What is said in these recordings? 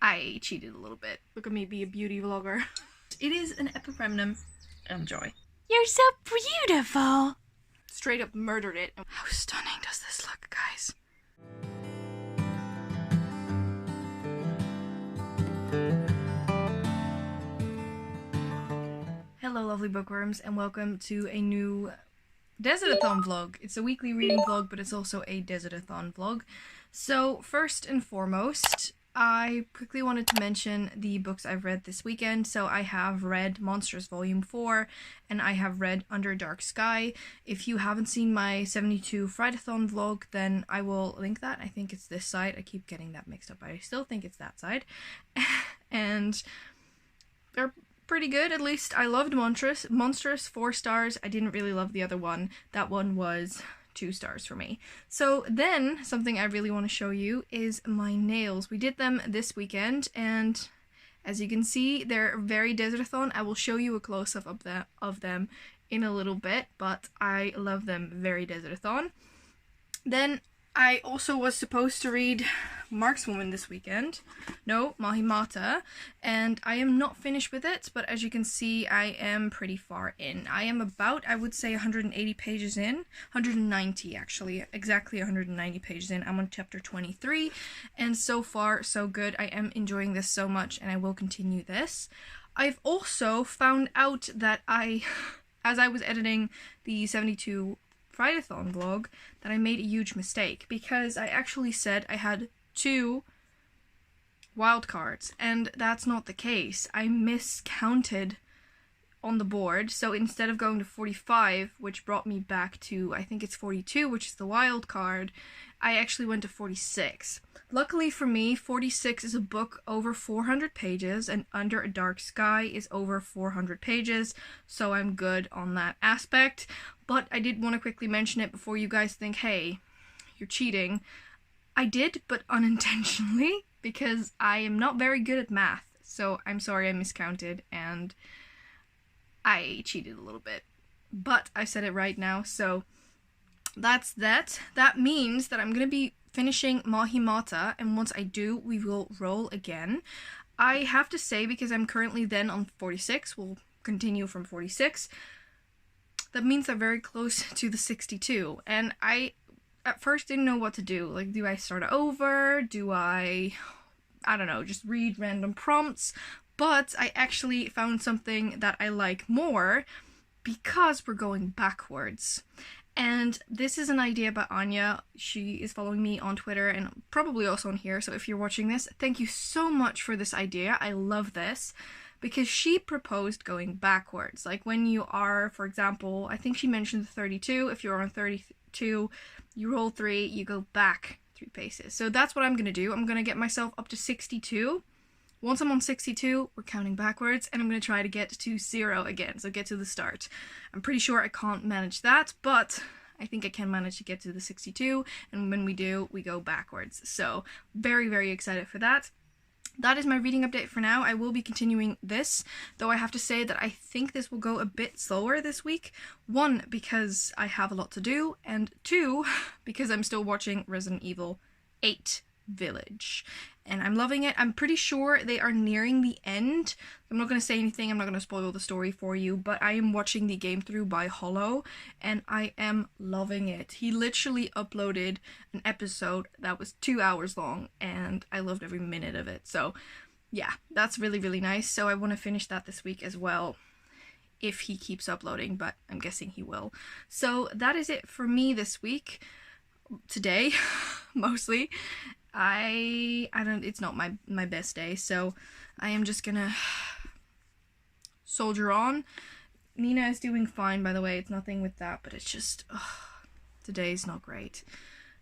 I cheated a little bit. Look at me be a beauty vlogger. It is an epiphremnum. Enjoy. You're so beautiful. Straight up murdered it. How stunning does this look, guys? Hello lovely bookworms and welcome to a new DesertAthon vlog. It's a weekly reading vlog, but it's also a DesertAthon vlog. So first and foremost, I quickly wanted to mention the books I've read this weekend. So I have read Monsters Volume 4 and I have read Under a Dark Sky. If you haven't seen my 72 Fridathon vlog, then I will link that. I think it's this side. I keep getting that mixed up, but I still think it's that side. And they're pretty good. At least I loved Monstrous 4 stars. I didn't really love the other one. That one was 2 stars for me. So then something I really want to show you is my nails. We did them this weekend and as you can see they're very DesertAthon. I will show you a close-up of them in a little bit, but I love them very DesertAthon. Then I also was supposed to read Markswoman this weekend. No, Mahimata. And I am not finished with it, but as you can see, I am pretty far in. I am about, I would say, 180 pages in. 190, actually. Exactly 190 pages in. I'm on chapter 23. And so far, so good. I am enjoying this so much, and I will continue this. I've also found out that as I was editing the 72 Fridathon vlog, that I made a huge mistake because I actually said I had 2 wildcards and that's not the case. I miscounted on the board, so instead of going to 45, which brought me back to, I think it's 42, which is the wild card, I actually went to 46. Luckily for me, 46 is a book over 400 pages and Under a Dark Sky is over 400 pages, so I'm good on that aspect. But I did want to quickly mention it before you guys think, hey, you're cheating. I did, but unintentionally, because I am not very good at math. So I'm sorry I miscounted and I cheated a little bit. But I said it right now, so that's that. That means that I'm going to be finishing Mahimata, and once I do, we will roll again. I have to say, because I'm currently then on 46, we'll continue from 46, that means I'm very close to the 62, and I at first didn't know what to do. Like, do I start over? Do I don't know, just read random prompts? But I actually found something that I like more because we're going backwards. And this is an idea by Anya. She is following me on Twitter and probably also on here, so if you're watching this, thank you so much for this idea. I love this. Because she proposed going backwards. Like when you are, for example, I think she mentioned 32. If you're on 32, you roll 3, you go back 3 paces. So that's what I'm going to do. I'm going to get myself up to 62. Once I'm on 62, we're counting backwards, and I'm going to try to get to 0 again, so get to the start. I'm pretty sure I can't manage that, but I think I can manage to get to the 62, and when we do, we go backwards. So very, very excited for that. That is my reading update for now. I will be continuing this, though I have to say that I think this will go a bit slower this week. 1, because I have a lot to do, and 2, because I'm still watching Resident Evil 8 Village. And I'm loving it. I'm pretty sure they are nearing the end. I'm not going to say anything, I'm not going to spoil the story for you, but I am watching the game through by Hollow, and I am loving it. He literally uploaded an episode that was 2 hours long, and I loved every minute of it. So yeah, that's really, really nice. So I want to finish that this week as well, if he keeps uploading, but I'm guessing he will. So that is it for me this week. Today, mostly. It's not my best day, so I am just gonna soldier on. Nina is doing fine, by the way. It's nothing with that, but it's just, today's not great.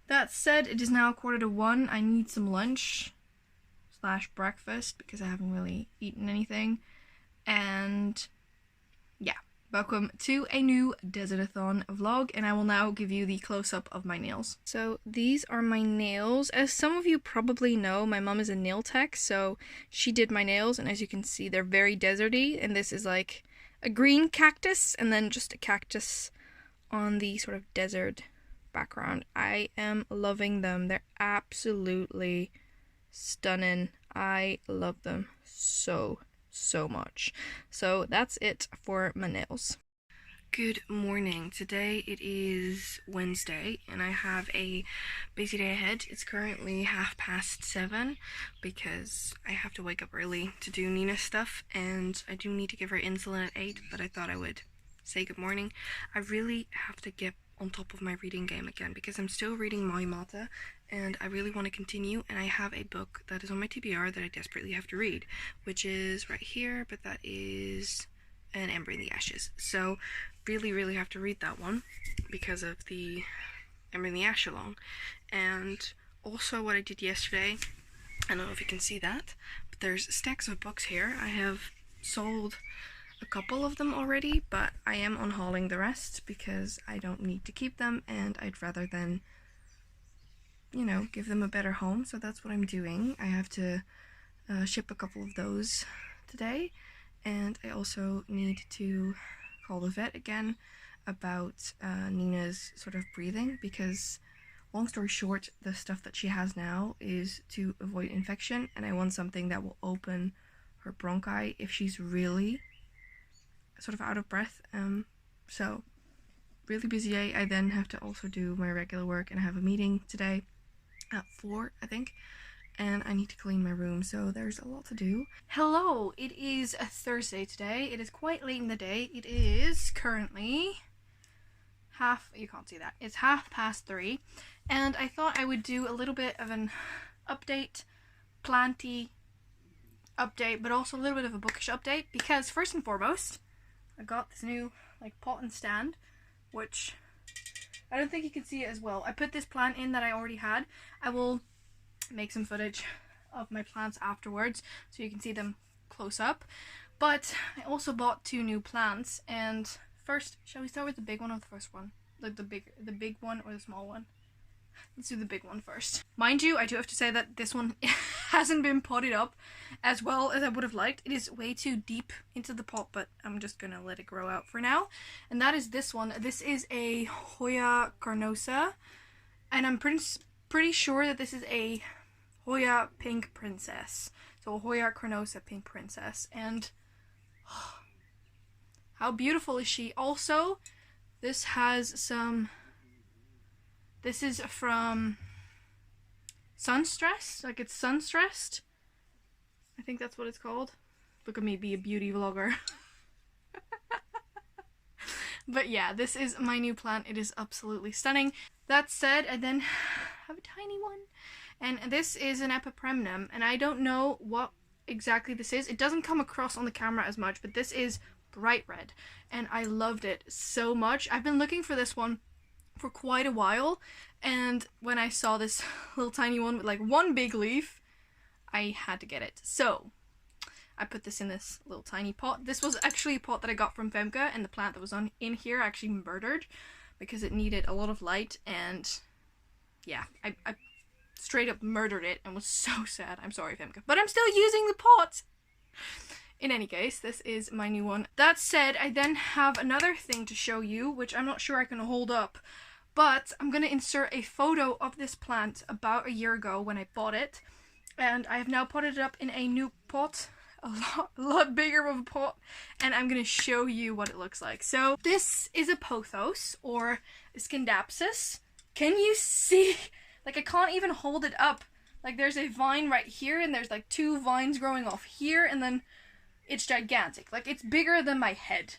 That said, it is now 1:45. I need some lunch / breakfast because I haven't really eaten anything. And yeah, welcome to a new DesertAthon vlog, and I will now give you the close-up of my nails. So these are my nails. As some of you probably know, my mom is a nail tech, so she did my nails, and as you can see, they're very deserty, and this is like a green cactus, and then just a cactus on the sort of desert background. I am loving them. They're absolutely stunning. I love them so much. So that's it for my nails. Good morning. Today it is Wednesday and I have a busy day ahead. It's currently 7:30 because I have to wake up early to do Nina's stuff, and I do need to give her insulin at 8, but I thought I would say good morning. I really have to get on top of my reading game again because I'm still reading Mahimata and I really want to continue, and I have a book that is on my TBR that I desperately have to read, which is right here, but that is An Ember in the Ashes. So really have to read that one because of the Ember in the Ash along. And also what I did yesterday, I don't know if you can see that, but there's stacks of books here. I have sold a couple of them already, but I am unhauling the rest because I don't need to keep them and I'd rather than, you know, give them a better home. So that's what I'm doing. I have to ship a couple of those today, and I also need to call the vet again about Nina's sort of breathing, because long story short, the stuff that she has now is to avoid infection, and I want something that will open her bronchi if she's really sort of out of breath. So really busy day. I then have to also do my regular work, and I have a meeting today at 4, I think, and I need to clean my room, so there's a lot to do. Hello, it is a Thursday today. It is quite late in the day. It is currently you can't see that. It's 3:30, and I thought I would do a little bit of an update, planty update, but also a little bit of a bookish update, because first and foremost, I got this new like pot and stand, which I don't think you can see it as well. I put this plant in that I already had. I will make some footage of my plants afterwards so you can see them close up. But I also bought 2 new plants, and first, shall we start with the big one or the first one? Like the big one or the small one? Let's do the big one first. Mind you, I do have to say that this one hasn't been potted up as well as I would have liked. It is way too deep into the pot, but I'm just gonna let it grow out for now. And that is this one. This is a Hoya carnosa, and I'm pretty sure that this is a Hoya pink princess. So a Hoya carnosa pink princess. And how beautiful is she? Also, this has some... This is from Sunstressed, like it's Sunstressed. I think that's what it's called. Look at me be a beauty vlogger. But yeah, this is my new plant. It is absolutely stunning. That said, I then have a tiny one. And this is an epipremnum, and I don't know what exactly this is. It doesn't come across on the camera as much, but this is bright red, and I loved it so much. I've been looking for this one for quite a while, and when I saw this little tiny one with like one big leaf, I had to get it. So I put this in this little tiny pot. This was actually a pot that I got from Femke, and the plant that was in here I actually murdered because it needed a lot of light, and yeah, I straight up murdered it and was so sad. I'm sorry, Femke, but I'm still using the pot. In any case, this is my new one. That said, I then have another thing to show you, which I'm not sure I can hold up, but I'm going to insert a photo of this plant about a year ago when I bought it, and I have now potted it up in a new pot, a lot bigger of a pot, and I'm going to show you what it looks like. So this is a pothos, or a Scindapsus. Can you see? Like, I can't even hold it up. Like, there's a vine right here, and there's like 2 vines growing off here, and then it's gigantic. Like, it's bigger than my head.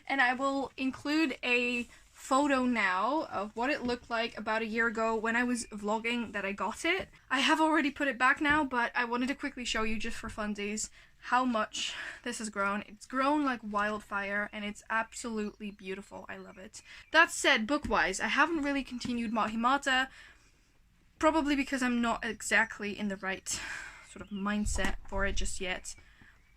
And I will include a photo now of what it looked like about a year ago when I was vlogging that I got it. I have already put it back now, but I wanted to quickly show you, just for funsies, how much this has grown. It's grown like wildfire, and it's absolutely beautiful. I love it. That said, book-wise, I haven't really continued Mahimata, probably because I'm not exactly in the right sort of mindset for it just yet.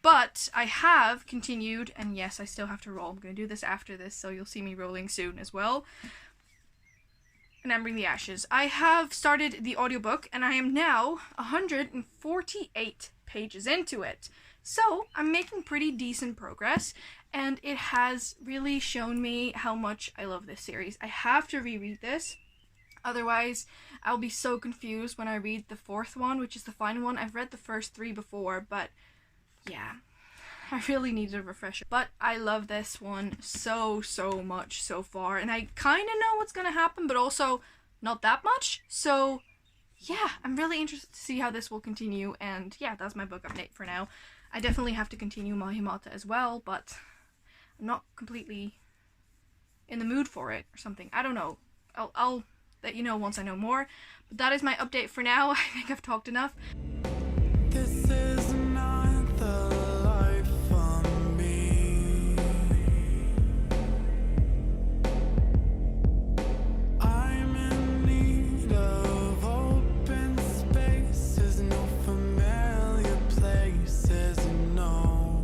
But I have continued, and yes, I still have to roll. I'm going to do this after this, so you'll see me rolling soon as well. An Ember in the Ashes. I have started the audiobook, and I am now 148 pages into it. So I'm making pretty decent progress, and it has really shown me how much I love this series. I have to reread this. Otherwise, I'll be so confused when I read the fourth one, which is the final one. I've read the first 3 before, but yeah, I really needed a refresher. But I love this one so much so far, and I kind of know what's gonna happen, but also not that much. So yeah, I'm really interested to see how this will continue, and yeah, that's my book update for now. I definitely have to continue Mahimata as well, but I'm not completely in the mood for it or something. I don't know. I'll let you know once I know more. But that is my update for now. I think I've talked enough. This is not the life for me. I'm in need of open spaces, no familiar places, no.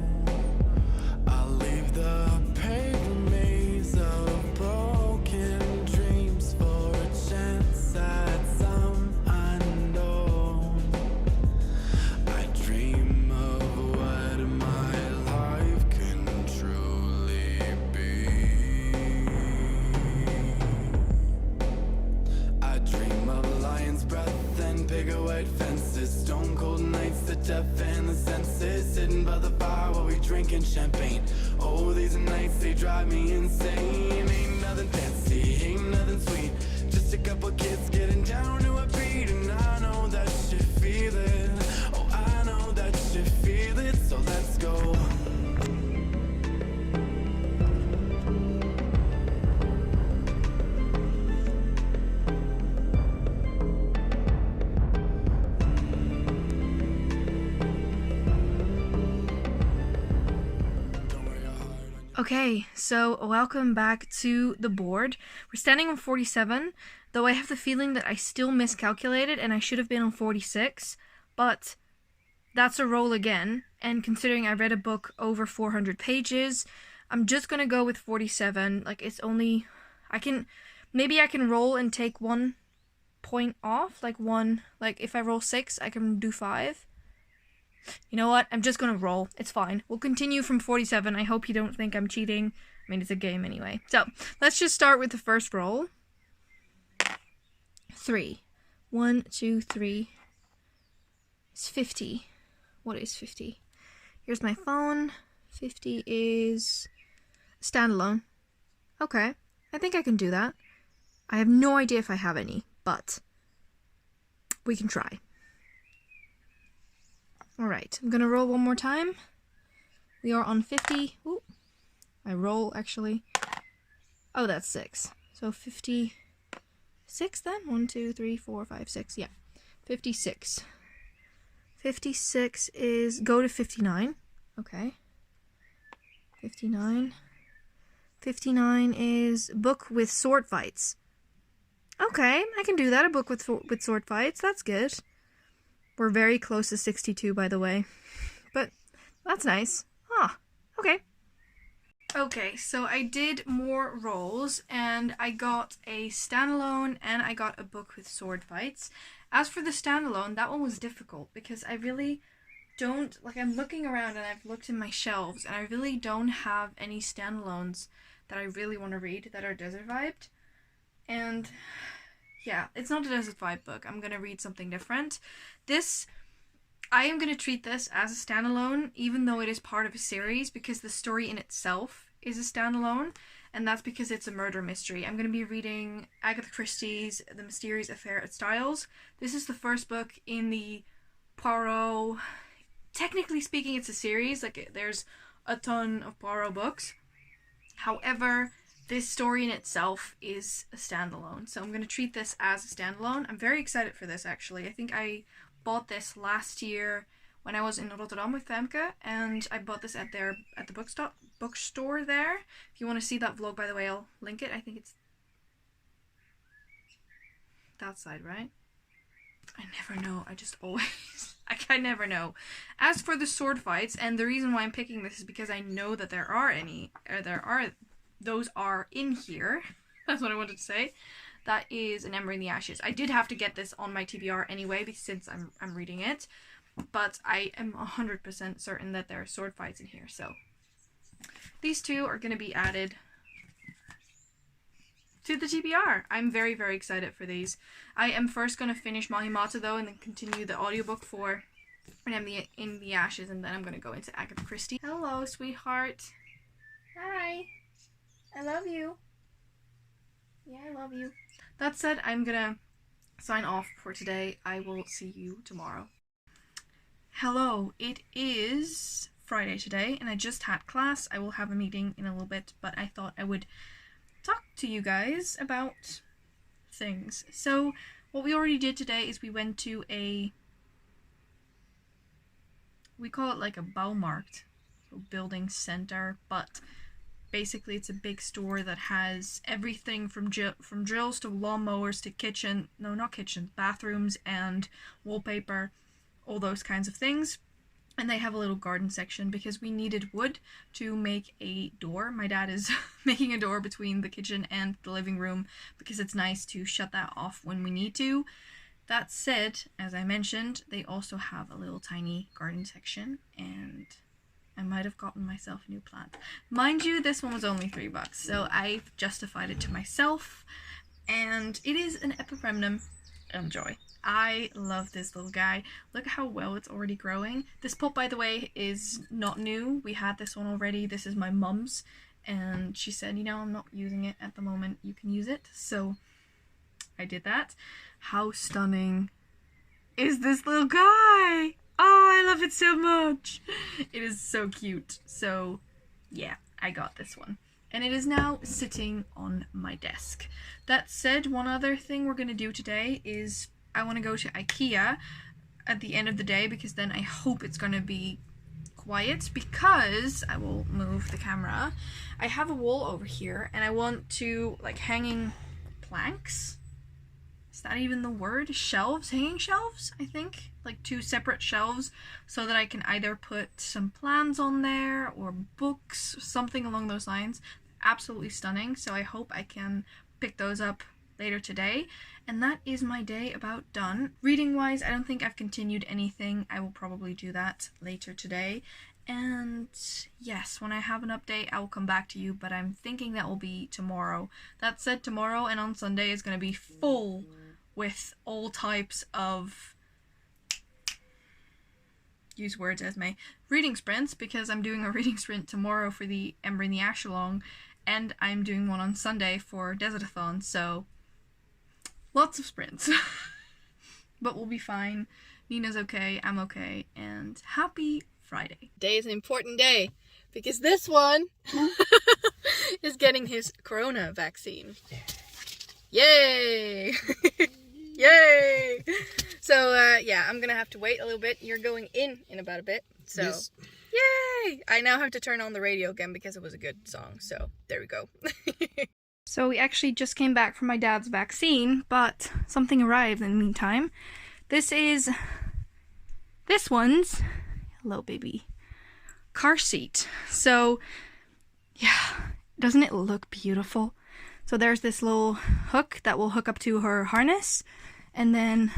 I'll leave the paved maze of broken dreams for a chance at some unknown. I dream of what my life can truly be. I dream of a lion's breath and bigger white fences, stone cold nights that deafen the senses, sitting by the fire while we drinking champagne. Oh, these nights, they drive me insane. Ain't nothing fancy, ain't nothing sweet, just a couple kids getting down to a beat. And I know that you feel it, oh, I know that you feel it, so let's go. Okay, so welcome back to the board. We're standing on 47, though I have the feeling that I still miscalculated and I should have been on 46, but that's a roll again, and considering I read a book over 400 pages, I'm just gonna go with 47. Like, it's only, maybe I can roll and take 1 point off, like if I roll 6, I can do 5. You know what? I'm just gonna roll. It's fine. We'll continue from 47. I hope you don't think I'm cheating. I mean, it's a game anyway. So, let's just start with the first roll. 3. 1, 2, 3. It's 50. What is 50? Here's my phone. 50 is standalone. Okay. I think I can do that. I have no idea if I have any, but we can try. Alright, I'm gonna roll one more time. We are on 50. Ooh, I roll, actually. Oh, that's 6. So 56 then? 1, 2, 3, 4, 5, 6. Yeah, 56. 56 is go to 59. Okay. 59. 59 is book with sword fights. Okay, I can do that. A book with sword fights. That's good. We're very close to 62, by the way. But that's nice. Huh. Okay. Okay, so I did more rolls, and I got a standalone, and I got a book with sword fights. As for the standalone, that one was difficult, because I really don't, I'm looking around, and I've looked in my shelves, and I really don't have any standalones that I really want to read that are desert vibed. And yeah, it's not a desert vibe book. I'm gonna read something different. I am gonna treat this as a standalone, even though it is part of a series, because the story in itself is a standalone, and that's because it's a murder mystery. I'm gonna be reading Agatha Christie's The Mysterious Affair at Styles. This is the first book in the Poirot. Technically speaking, it's a series. There's a ton of Poirot books. However, this story in itself is a standalone, so I'm going to treat this as a standalone. I'm very excited for this, actually. I think I bought this last year when I was in Rotterdam with Femke, and I bought this at the bookstore there. If you want to see that vlog, by the way, I'll link it. I think it's that side, right? I never know. I just always... I never know. As for the sword fights, and the reason why I'm picking this is because I know that those are in here. That's what I wanted to say. That is An Ember in the Ashes. I did have to get this on my TBR anyway, since I'm reading it. But I am 100% certain that there are sword fights in here. So these two are going to be added to the TBR. I'm very, very excited for these. I am first going to finish Mahimata though, and then continue the audiobook for In the Ashes, and then I'm going to go into Agatha Christie. Hello, sweetheart. Hi. I love you. Yeah, I love you. That said, I'm going to sign off for today. I will see you tomorrow. Hello, it is Friday today, and I just had class. I will have a meeting in a little bit, but I thought I would talk to you guys about things. So, what we already did today is we went to we call it like a Baumarkt, so building center, but basically it's a big store that has everything from drills to lawnmowers to bathrooms and wallpaper, all those kinds of things. And they have a little garden section because we needed wood to make a door. My dad is making a door between the kitchen and the living room because it's nice to shut that off when we need to. That said, as I mentioned, they also have a little tiny garden section, and I might have gotten myself a new plant. Mind you, this one was only $3, so I've justified it to myself, and it is an Epipremnum. Enjoy. I love this little guy. Look how well it's already growing. This pot, by the way, is not new. We had this one already. This is my mum's, and she said, you know, I'm not using it at the moment. You can use it. So I did that. How stunning is this little guy? Oh, I love it so much. It is so cute. So yeah, I got this one. And it is now sitting on my desk. That said, one other thing we're going to do today is I want to go to IKEA at the end of the day, because then I hope it's going to be quiet, because I will move the camera. I have a wall over here and I want to, like, hanging planks. Is that even the word? Shelves? Hanging shelves, I think. Like 2 separate shelves, so that I can either put some plans on there or books, something along those lines. Absolutely stunning. So I hope I can pick those up later today. And that is my day about done. Reading wise, I don't think I've continued anything. I will probably do that later today. And yes, when I have an update, I will come back to you, but I'm thinking that will be tomorrow. That said, tomorrow and on Sunday is going to be full with all types of, use words, Esmay, reading sprints, because I'm doing a reading sprint tomorrow for the Ember in the Ash along, and I'm doing one on Sunday for DesertAthon, so lots of sprints. But we'll be fine. Nina's okay, I'm okay, and happy Friday. Today is an important day, because this one is getting his corona vaccine. Yay! Yay! So, yeah, I'm gonna have to wait a little bit. You're going in about a bit, so yes. Yay! I now have to turn on the radio again because it was a good song, so there we go. So we actually just came back from my dad's vaccine, but something arrived in the meantime. This one's, hello baby, car seat. So, yeah, doesn't it look beautiful? So there's this little hook that will hook up to her harness, and then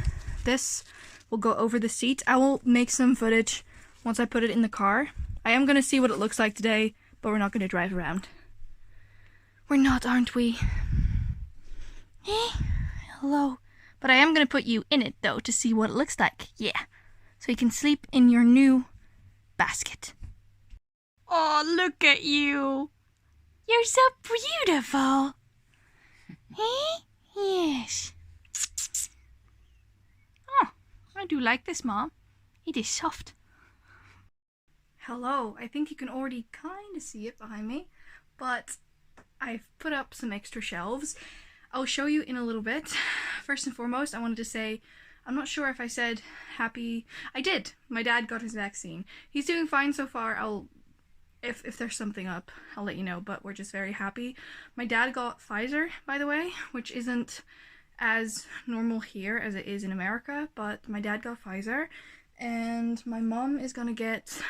this will go over the seat. I will make some footage once I put it in the car. I am going to see what it looks like today, but we're not going to drive around. We're not, aren't we? Hey, hello. But I am going to put you in it, though, to see what it looks like. Yeah. So you can sleep in your new basket. Oh, look at you. You're so beautiful. Hey? Yes. Oh, I do like this, Mom. It is soft. Hello. I think you can already kind of see it behind me, but I've put up some extra shelves. I'll show you in a little bit. First and foremost, I wanted to say, I'm not sure if I said happy. I did. My dad got his vaccine. He's doing fine so far. If there's something up, I'll let you know, but we're just very happy. My dad got Pfizer, by the way, which isn't as normal here as it is in America, but my dad got Pfizer, and my mom is gonna get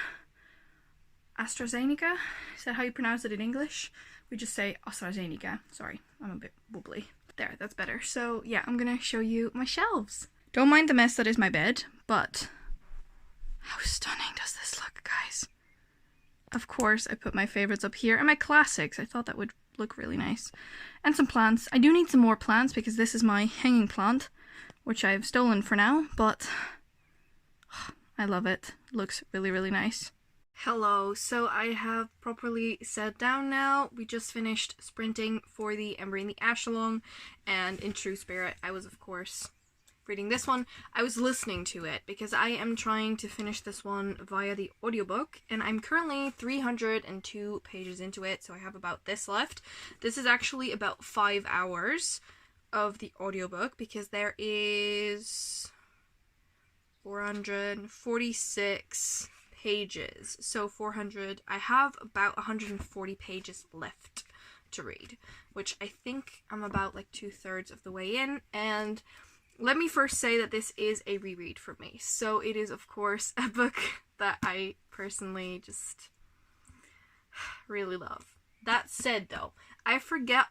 AstraZeneca. Is that how you pronounce it in English? We just say AstraZeneca. Sorry, I'm a bit wobbly. There, that's better. So yeah, I'm gonna show you my shelves. Don't mind the mess that is my bed, but how stunning does this look, guys? of course, I put my favorites up here and my classics. I thought that would look really nice. And some plants. I do need some more plants because this is my hanging plant, which I've stolen for now, but I love it. It looks really, really nice. Hello, so I have properly sat down now. We just finished sprinting for the Ember in the Ash along, and in true spirit, I was, of course, reading this one. I was listening to it because I am trying to finish this one via the audiobook, and I'm currently 302 pages into it, so I have about this left. This is actually about 5 hours of the audiobook because there is 446 pages, so 400. I have about 140 pages left to read, which I think I'm about like 2/3 of the way in. And let me first say that this is a reread for me, so it is of course a book that I personally just really love. That said though, I forgot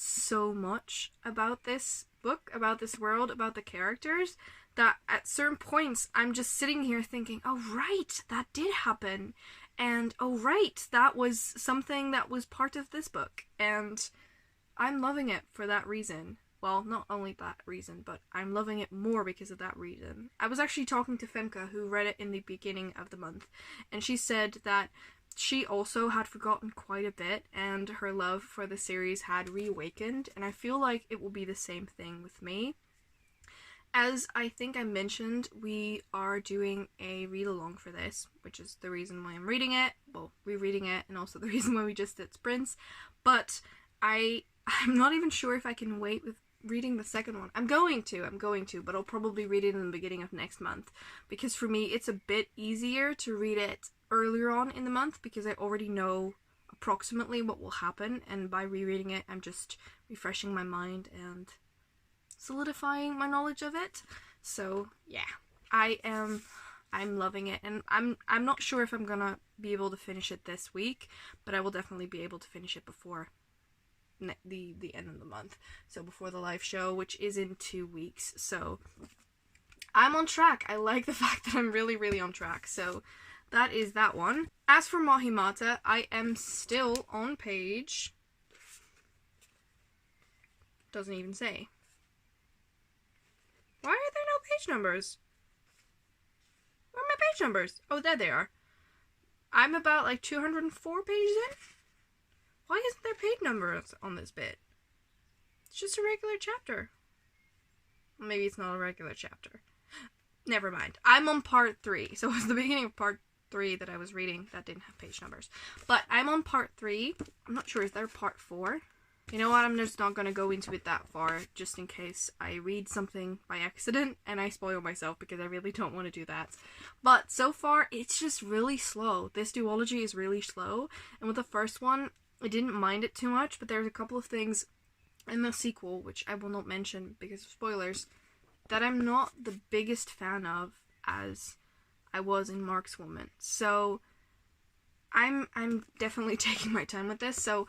so much about this book, about this world, about the characters, that at certain points I'm just sitting here thinking, oh right, that did happen, and oh right, that was something that was part of this book, and I'm loving it for that reason. Well, not only that reason, but I'm loving it more because of that reason. I was actually talking to Femke, who read it in the beginning of the month, and she said that she also had forgotten quite a bit, and her love for the series had reawakened, and I feel like it will be the same thing with me. As I think I mentioned, we are doing a read-along for this, which is the reason why I'm reading it, well, rereading it, and also the reason why we just did sprints, but I'm not even sure if I can wait with reading the second one. I'm going to, but I'll probably read it in the beginning of next month, because for me, it's a bit easier to read it earlier on in the month, because I already know approximately what will happen, and by rereading it, I'm just refreshing my mind and solidifying my knowledge of it. So yeah, I'm loving it, and I'm not sure if I'm gonna be able to finish it this week, but I will definitely be able to finish it before the end of the month, so before the live show, which is in 2 weeks. So I'm on track. I like the fact that I'm really, really on track. So that is that one. As for Mahimata, I am still on page, doesn't even say. Why are there no page numbers? Where are my page numbers? Oh, there they are. I'm about like 204 pages in. Why isn't there page numbers on this bit? It's just a regular chapter. Maybe it's not a regular chapter. Never mind. I'm on part 3. So it was the beginning of part 3 that I was reading that didn't have page numbers. But I'm on part 3. I'm not sure. Is there part 4? You know what, I'm just not going to go into it that far, just in case I read something by accident and I spoil myself, because I really don't want to do that. But so far, it's just really slow. This duology is really slow, and with the first one, I didn't mind it too much, but there's a couple of things in the sequel, which I will not mention because of spoilers, that I'm not the biggest fan of as I was in Mark's Woman. So I'm definitely taking my time with this. So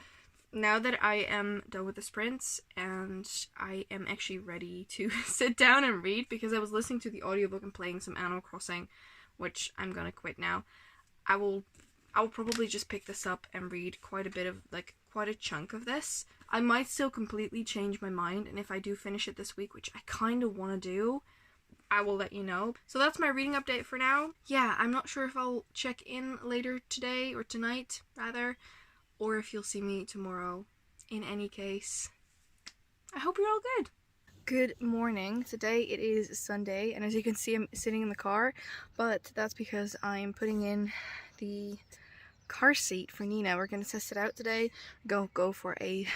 now that I am done with the sprints and I am actually ready to sit down and read, because I was listening to the audiobook and playing some Animal Crossing, which I'm gonna quit now, I will probably just pick this up and read quite a chunk of this. I might still completely change my mind, and if I do finish it this week, which I kind of want to do, I will let you know. So that's my reading update for now. Yeah, I'm not sure if I'll check in later today, or tonight, rather, or if you'll see me tomorrow. In any case, I hope you're all good. Good morning. Today it is Sunday, and as you can see, I'm sitting in the car, but that's because I'm putting in the car seat for Nina. We're going to test it out today, go for a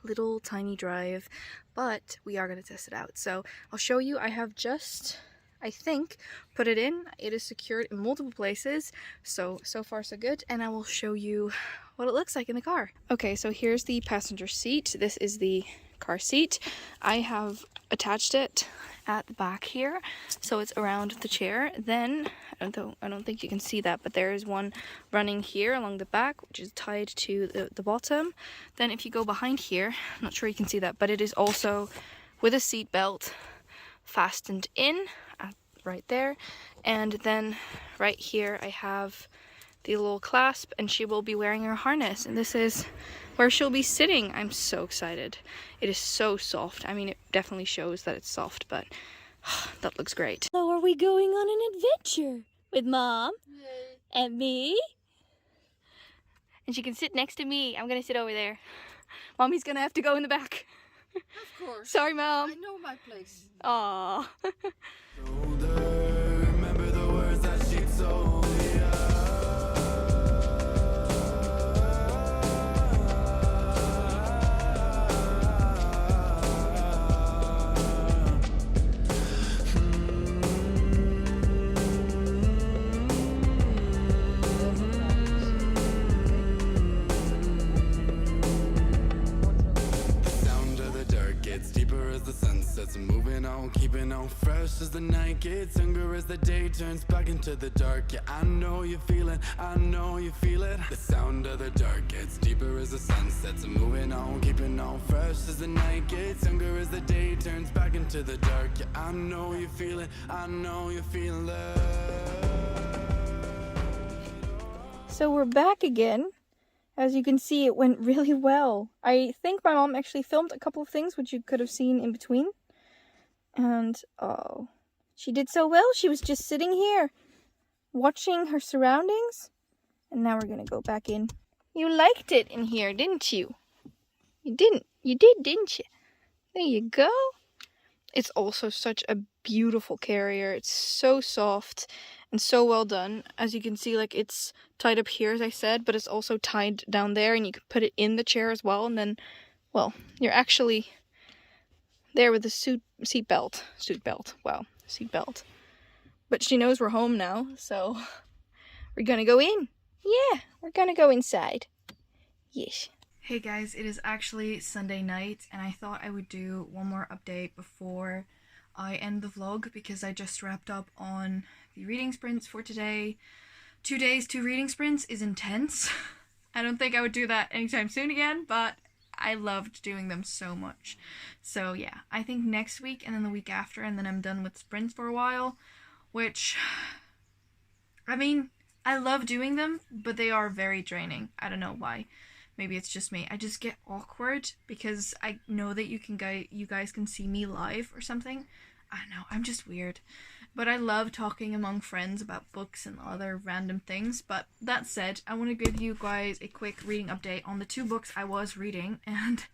little tiny drive, but we are going to test it out. So I'll show you. I have just, I think, put it in. It is secured in multiple places, so far so good, and I will show you what it looks like in the car. Okay, so here's the passenger seat. This is the car seat. I have attached it at the back here, so it's around the chair. Then I don't think you can see that, but there is one running here along the back, which is tied to the bottom. Then if you go behind here, I'm not sure you can see that, but it is also with a seat belt fastened in right there. And then right here I have the little clasp, and she will be wearing her harness, and this is where she'll be sitting. I'm so excited. It is so soft. I mean, it definitely shows that it's soft, but that looks great. So are we going on an adventure with Mom and me? And she can sit next to me. I'm gonna sit over there. Mommy's gonna have to go in the back. Of course. Sorry, Mom. I know my place. Aww. Remember the words that she told the sunsets, moving on, keeping on fresh as the night gets younger, as the day turns back into the dark. Yeah, I know you feel it, I know you feel it. The sound of the dark gets deeper as the sunsets, moving on, keeping on fresh as the night gets younger, as the day turns back into the dark. Yeah, I know you feel it, I know you feel it. So we're back again. As you can see, it went really well. I think my mom actually filmed a couple of things, which you could have seen in between. And, oh, she did so well. She was just sitting here, watching her surroundings. And now we're gonna go back in. You liked it in here, didn't you? You didn't. You did, didn't you? There you go. It's also such a beautiful carrier. It's so soft and so well done. As you can see, like, it's tied up here, as I said, but it's also tied down there, and you can put it in the chair as well, and then, well, you're actually there with the seat belt. But she knows we're home now, so we're gonna go in. Yeah, we're gonna go inside. Yes. Hey guys, it is actually Sunday night, and I thought I would do one more update before I end the vlog, because I just wrapped up on the reading sprints for today. 2 days, 2 reading sprints is intense. I don't think I would do that anytime soon again, but I loved doing them so much. So yeah, I think next week and then the week after, and then I'm done with sprints for a while, which, I mean, I love doing them, but they are very draining. I don't know why. Maybe it's just me. I just get awkward because I know that you guys can see me live or something. I don't know, I'm just weird. But I love talking among friends about books and other random things. But that said, I want to give you guys a quick reading update on the 2 books I was reading. And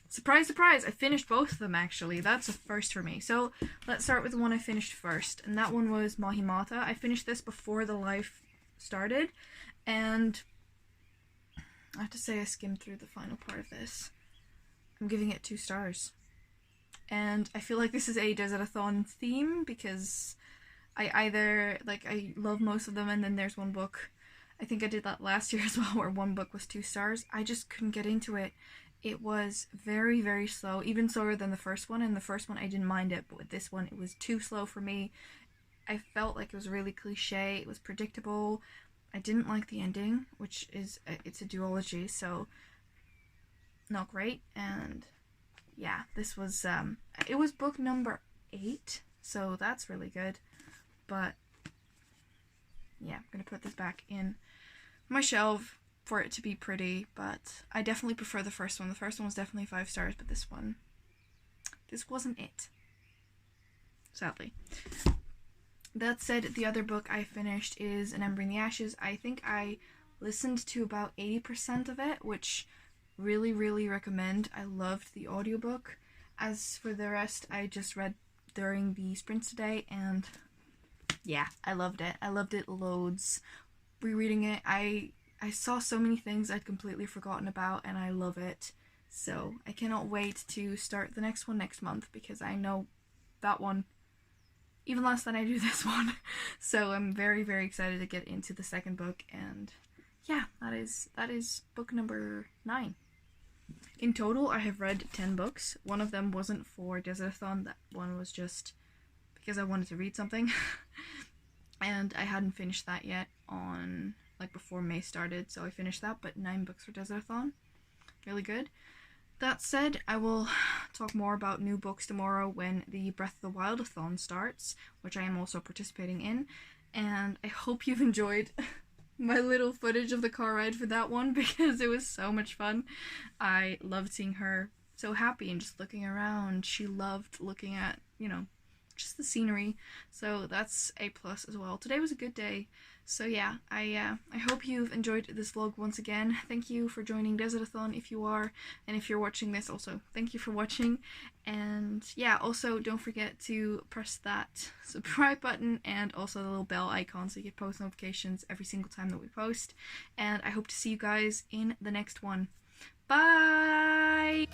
surprise, surprise, I finished both of them actually. That's a first for me. So let's start with the one I finished first. And that one was Mahimata. I finished this before the live started. And I have to say I skimmed through the final part of this. I'm giving it 2 stars. And I feel like this is a DesertAthon theme, because I love most of them, and then there's one book, I think I did that last year as well, where one book was 2 stars. I just couldn't get into it. It was very, very slow, even slower than the first one, and the first one I didn't mind it, but with this one it was too slow for me. I felt like it was really cliche, it was predictable. I didn't like the ending, which is, it's a duology, so not great. And yeah, this was, it was book number 8, so that's really good. But yeah, I'm gonna put this back in my shelf for it to be pretty, but I definitely prefer the first one. The first one was definitely 5 stars, but this wasn't it, sadly. That said, the other book I finished is An Ember in the Ashes. I think I listened to about 80% of it, which really, really recommend. I loved the audiobook. As for the rest, I just read during the sprints today, and yeah, I loved it. I loved it loads. Rereading it, I saw so many things I'd completely forgotten about, and I love it. So I cannot wait to start the next one next month, because I know that one even less than I do this one. So I'm very, very excited to get into the second book, and yeah, that is book number 9. In total, I have read 10 books. One of them wasn't for DesertAthon, that one was just because I wanted to read something. And I hadn't finished that yet on, like, before May started, so I finished that, but 9 books for DesertAthon. Really good. That said, I will talk more about new books tomorrow when the Breath of the Wild-a-thon starts, which I am also participating in, and I hope you've enjoyed my little footage of the car ride for that one because it was so much fun. I loved seeing her so happy and just looking around. She loved looking at, you know, just the scenery, so that's a plus as well. Today was a good day, so yeah, I hope you've enjoyed this vlog once again. Thank you for joining DesertAthon if you are, and if you're watching this also, thank you for watching. And yeah, also don't forget to press that subscribe button and also the little bell icon so you get post notifications every single time that we post. And I hope to see you guys in the next one. Bye!